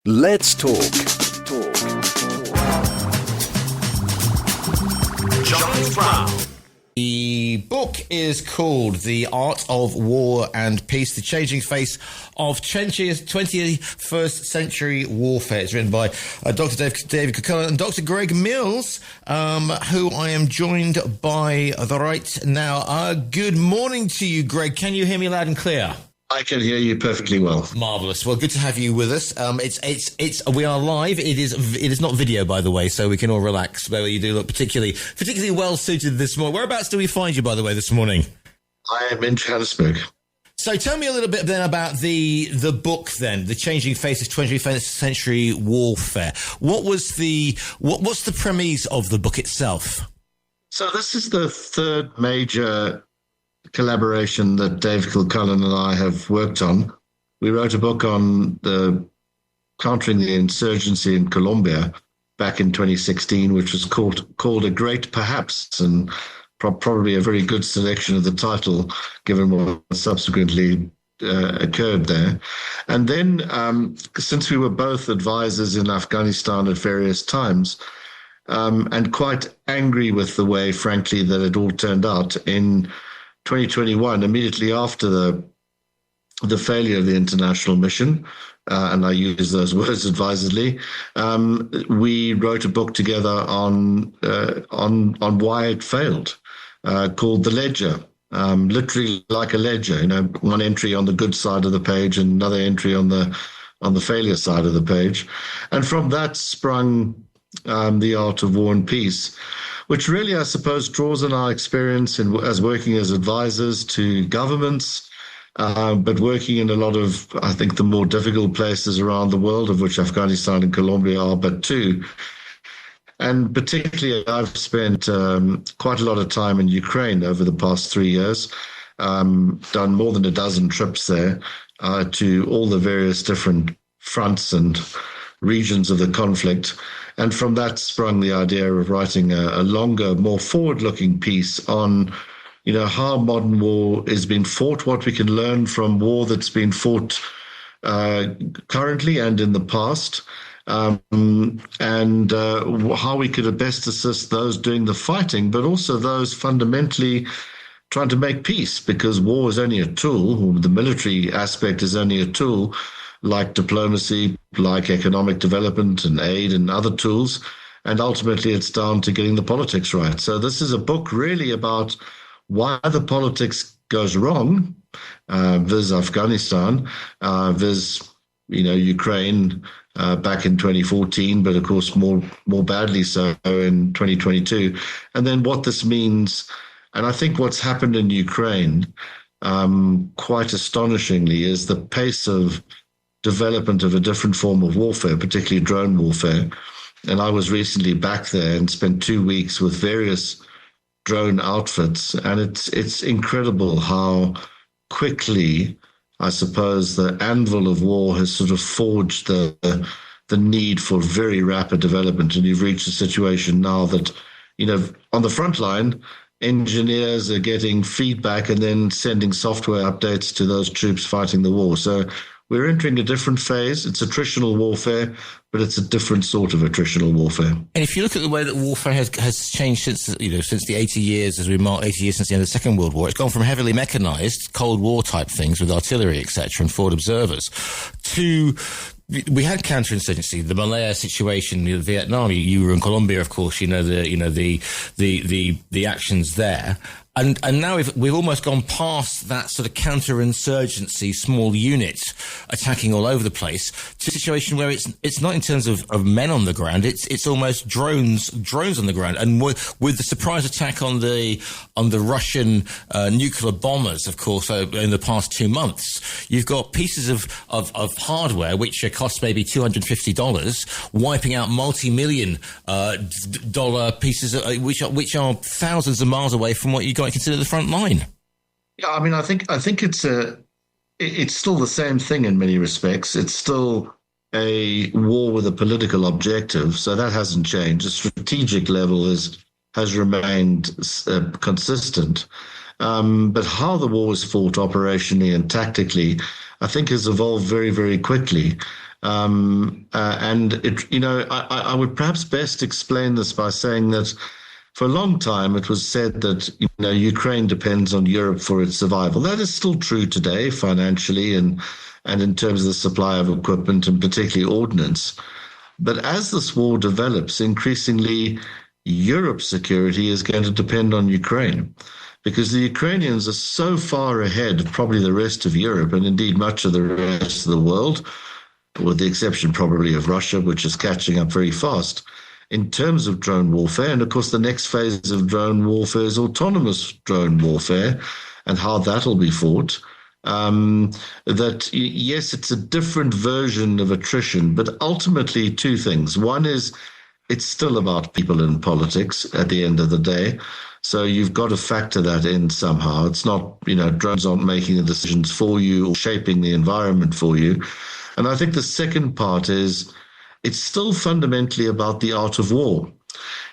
Let's talk. John Brown. The book is called The Art of War and Peace, The Changing Face of 21st Century Warfare. It's written by Dr. David Kilcullen and Dr. Greg Mills, who I am joined by right now. Good morning to you, Greg. Can you hear me loud and clear? I can hear you perfectly well. Marvellous. Well, good to have you with us. We are live. It is not video, by the way, so we can all relax. But you do look particularly well suited this morning. Whereabouts do we find you, by the way, this morning? I am in Johannesburg. So tell me a little bit then about the book then, The Changing Face of 21st Century Warfare. What's the premise of the book itself? So this is the third major collaboration that Dave Kilcullen and I have worked on. We wrote a book on countering the insurgency in Colombia back in 2016, which was called A Great Perhaps, and probably a very good selection of the title, given what subsequently occurred there. And then, since we were both advisors in Afghanistan at various times, and quite angry with the way, frankly, that it all turned out, in 2021, immediately after the failure of the international mission, and I use those words advisedly, we wrote a book together on why it failed, called The Ledger. Literally like a ledger, one entry on the good side of the page and another entry on the failure side of the page. And from that sprung The Art of War and Peace, which really, I suppose, draws on our experience as working as advisors to governments, but working in a lot of, I think, the more difficult places around the world, of which Afghanistan and Colombia are but two. And particularly, I've spent quite a lot of time in Ukraine over the past 3 years, done more than a dozen trips there to all the various different fronts and regions of the conflict. And from that sprung the idea of writing a longer, more forward-looking piece on, how modern war is being fought, what we can learn from war that's been fought currently and in the past, and how we could best assist those doing the fighting, but also those fundamentally trying to make peace, because war is only a tool, or the military aspect is only a tool, like diplomacy, like economic development and aid and other tools. And ultimately, it's down to getting the politics right. So this is a book really about why the politics goes wrong, vis Afghanistan, vis, Ukraine back in 2014, but of course more badly so in 2022. And then what this means, and I think what's happened in Ukraine, quite astonishingly, is the pace of development of a different form of warfare, particularly drone warfare. And I was recently back there and spent 2 weeks with various drone outfits. And it's incredible how quickly, I suppose, the anvil of war has sort of forged the need for very rapid development. And you've reached a situation now that, on the front line, engineers are getting feedback and then sending software updates to those troops fighting the war. So we're entering a different phase. It's attritional warfare, but it's a different sort of attritional warfare. And if you look at the way that warfare has changed since the 80 years, as we mark 80 years since the end of the Second World War, it's gone from heavily mechanized, Cold War type things with artillery, etc., and forward observers, to we had counterinsurgency, the Malaya situation, Vietnam. You were in Colombia, of course. The actions there. And now we've almost gone past that sort of counterinsurgency small unit attacking all over the place to a situation where it's not in terms of men on the ground, it's almost drones on the ground. And with the surprise attack on the Russian nuclear bombers, of course, in the past 2 months, you've got pieces of hardware which cost maybe $250, wiping out multi-million dollar pieces which are thousands of miles away from what you got consider the front line. Yeah, I mean, I think it's still the same thing in many respects. It's still a war with a political objective, so that hasn't changed. The strategic level has remained consistent, but how the war was fought operationally and tactically, I think, has evolved very, very quickly. And I would perhaps best explain this by saying that for a long time it was said that Ukraine depends on Europe for its survival. That is still true today, financially and in terms of the supply of equipment and particularly ordnance. But as this war develops, increasingly Europe's security is going to depend on Ukraine, because the Ukrainians are so far ahead of probably the rest of Europe and indeed much of the rest of the world, with the exception probably of Russia, which is catching up very fast in terms of drone warfare. And of course, the next phase of drone warfare is autonomous drone warfare and how that'll be fought. That, yes, it's a different version of attrition, but ultimately two things. One is it's still about people in politics at the end of the day. So you've got to factor that in somehow. It's not, drones aren't making the decisions for you or shaping the environment for you. And I think the second part is it's still fundamentally about the art of war.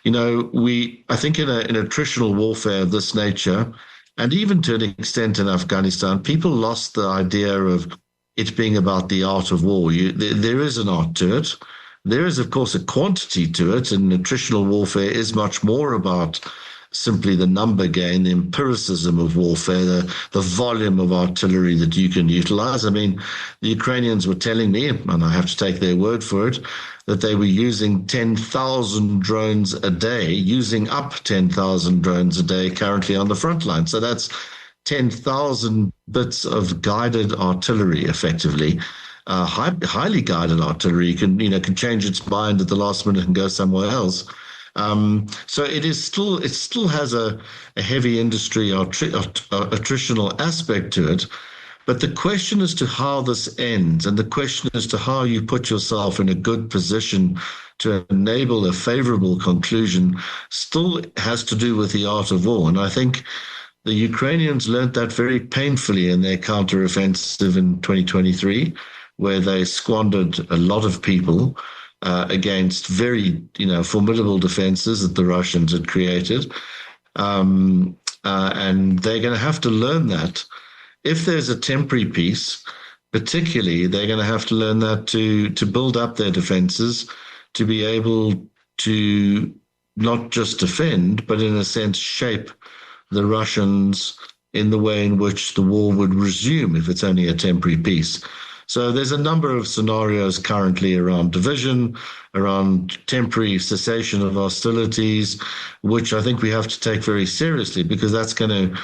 I think in a attritional warfare of this nature, and even to an extent in Afghanistan, people lost the idea of it being about the art of war. There is an art to it. There is, of course, a quantity to it, and attritional warfare is much more about simply the number game, the empiricism of warfare, the volume of artillery that you can utilize. I mean, the Ukrainians were telling me, and I have to take their word for it, that they were using 10,000 drones a day, using up 10,000 drones a day currently on the front line. So that's 10,000 bits of guided artillery, effectively. Highly guided artillery can change its mind at the last minute and go somewhere else. So it still has a heavy industry attritional aspect to it. But the question as to how this ends, and the question as to how you put yourself in a good position to enable a favorable conclusion, still has to do with the art of war. And I think the Ukrainians learned that very painfully in their counteroffensive in 2023, where they squandered a lot of people against very, formidable defenses that the Russians had created. And they're going to have to learn that. If there's a temporary peace, particularly, they're going to have to learn that to build up their defenses, to be able to not just defend, but in a sense shape the Russians in the way in which the war would resume if it's only a temporary peace. So there's a number of scenarios currently around division, around temporary cessation of hostilities, which I think we have to take very seriously, because that's going to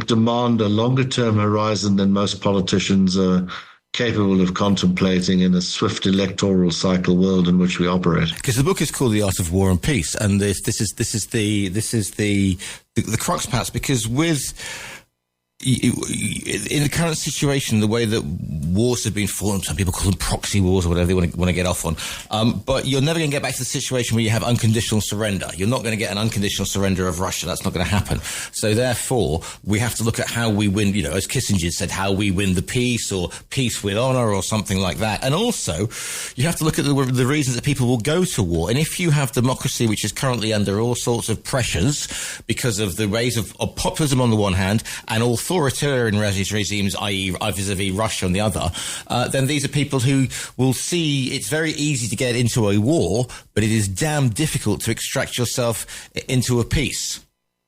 demand a longer term horizon than most politicians are capable of contemplating in a swift electoral cycle world in which we operate. Because the book is called The Art of War and Peace, and this is the crux, perhaps, because in the current situation, the way that wars have been fought, some people call them proxy wars or whatever they want to get off on, but you're never going to get back to the situation where you have unconditional surrender. You're not going to get an unconditional surrender of Russia. That's not going to happen. So therefore, we have to look at how we win, as Kissinger said, how we win the peace, or peace with honor, or something like that. And also, you have to look at the reasons that people will go to war. And if you have democracy, which is currently under all sorts of pressures because of the rise of populism on the one hand, and authoritarian regimes, i.e. vis-a-vis Russia on the other, then these are people who will see it's very easy to get into a war, but it is damn difficult to extract yourself into a peace.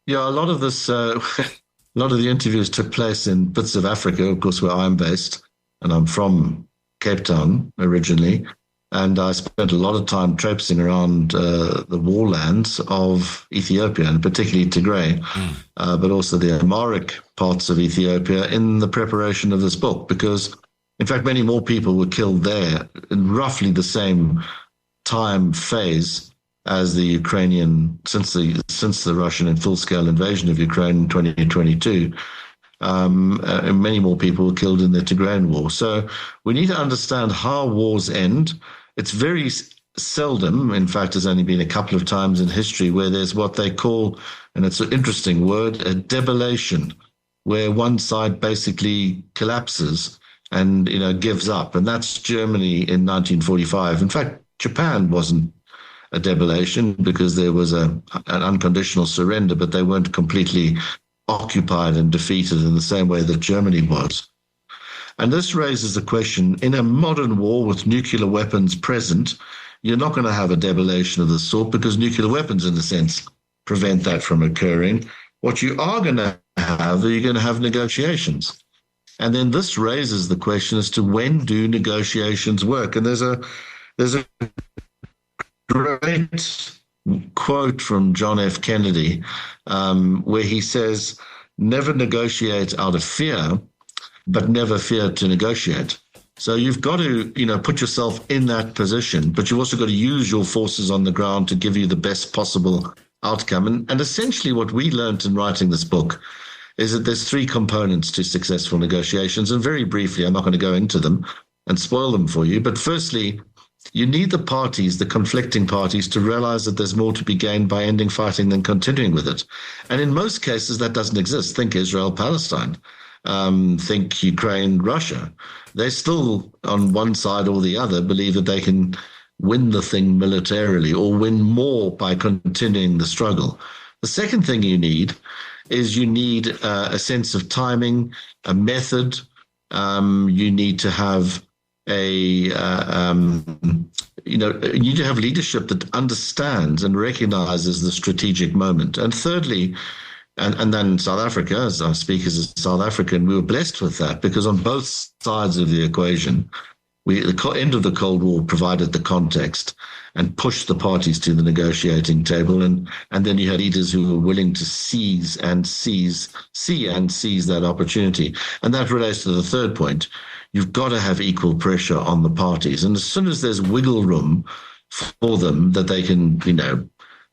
Yeah, a lot of the interviews took place in bits of Africa, of course, where I'm based, and I'm from Cape Town originally. And I spent a lot of time traipsing around the warlands of Ethiopia, and particularly Tigray, but also the Amharic parts of Ethiopia in the preparation of this book, because, in fact, many more people were killed there in roughly the same time phase as the Ukrainian, since the Russian and full-scale invasion of Ukraine in 2022. And many more people were killed in the Tigrayan war. So we need to understand how wars end. It's very seldom, in fact, there's only been a couple of times in history where there's what they call, and it's an interesting word, a debellation, where one side basically collapses and, gives up. And that's Germany in 1945. In fact, Japan wasn't a debellation because there was an unconditional surrender, but they weren't completely occupied and defeated in the same way that Germany was. And this raises the question, in a modern war with nuclear weapons present, you're not going to have a debulation of this sort because nuclear weapons, in a sense, prevent that from occurring. What you are going to have, you're going to have negotiations. And then this raises the question as to when do negotiations work? And there's a great quote from John F. Kennedy where he says, never negotiate out of fear, but never fear to negotiate. So you've got to, put yourself in that position, but you've also got to use your forces on the ground to give you the best possible outcome. And essentially what we learned in writing this book is that there's three components to successful negotiations. And very briefly, I'm not going to go into them and spoil them for you. But firstly, you need the parties, the conflicting parties, to realize that there's more to be gained by ending fighting than continuing with it. And in most cases, that doesn't exist. Think Israel, Palestine. Think Ukraine, Russia. They still, on one side or the other, believe that they can win the thing militarily or win more by continuing the struggle. The second thing you need is a sense of timing, a method. You need to have you need to have leadership that understands and recognizes the strategic moment. And thirdly, and then South Africa, as I speak as a South African, we were blessed with that because on both sides of the equation, the end of the Cold War provided the context and pushed the parties to the negotiating table. And then you had leaders who were willing to see and seize that opportunity. And that relates to the third point. You've got to have equal pressure on the parties. And as soon as there's wiggle room for them that they can,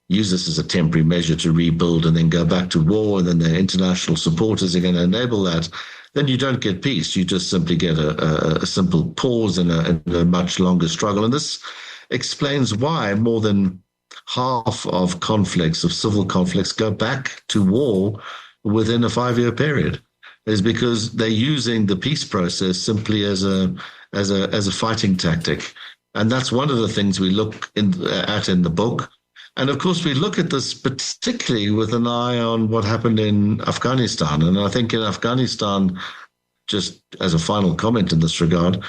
use this as a temporary measure to rebuild and then go back to war, and then their international supporters are going to enable that, then you don't get peace. You just simply get a simple pause and a much longer struggle. And this explains why more than half of conflicts, of civil conflicts, go back to war within a 5-year period, is because they're using the peace process simply as a fighting tactic. And that's one of the things we look at in the book. And of course, we look at this particularly with an eye on what happened in Afghanistan. And I think in Afghanistan, just as a final comment in this regard,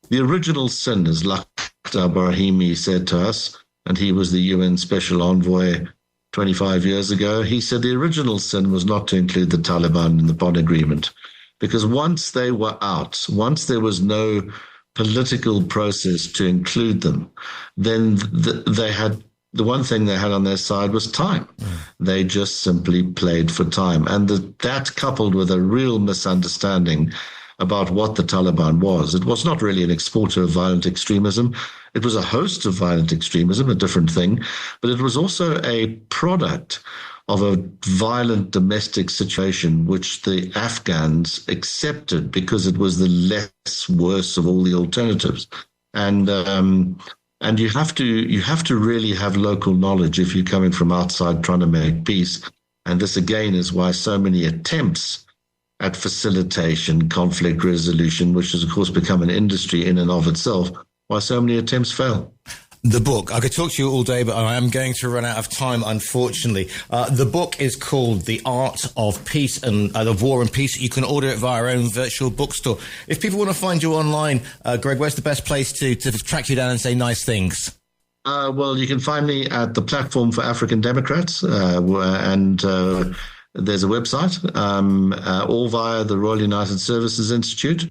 the original sin, as Lakhdar Brahimi said to us, and he was the UN Special Envoy 25 years ago, he said the original sin was not to include the Taliban in the Bonn Agreement, because once they were out, once there was no political process to include them, then the one thing they had on their side was time. They just simply played for time. And that coupled with a real misunderstanding about what the Taliban was. It was not really an exporter of violent extremism. It was a host of violent extremism, a different thing, but it was also a product of a violent domestic situation which the Afghans accepted because it was the less worse of all the alternatives. And you have to really have local knowledge if you're coming from outside trying to make peace. And this again is why so many attempts at facilitation, conflict resolution, which has of course become an industry in and of itself, why so many attempts fail. The book, I could talk to you all day, but I am going to run out of time, unfortunately. The book is called The Art of Peace and of War and Peace. You can order it via our own virtual bookstore. If people want to find you online, Greg, where's the best place to track you down and say nice things? Well, you can find me at the Platform for African Democrats, and there's a website, all via the Royal United Services Institute.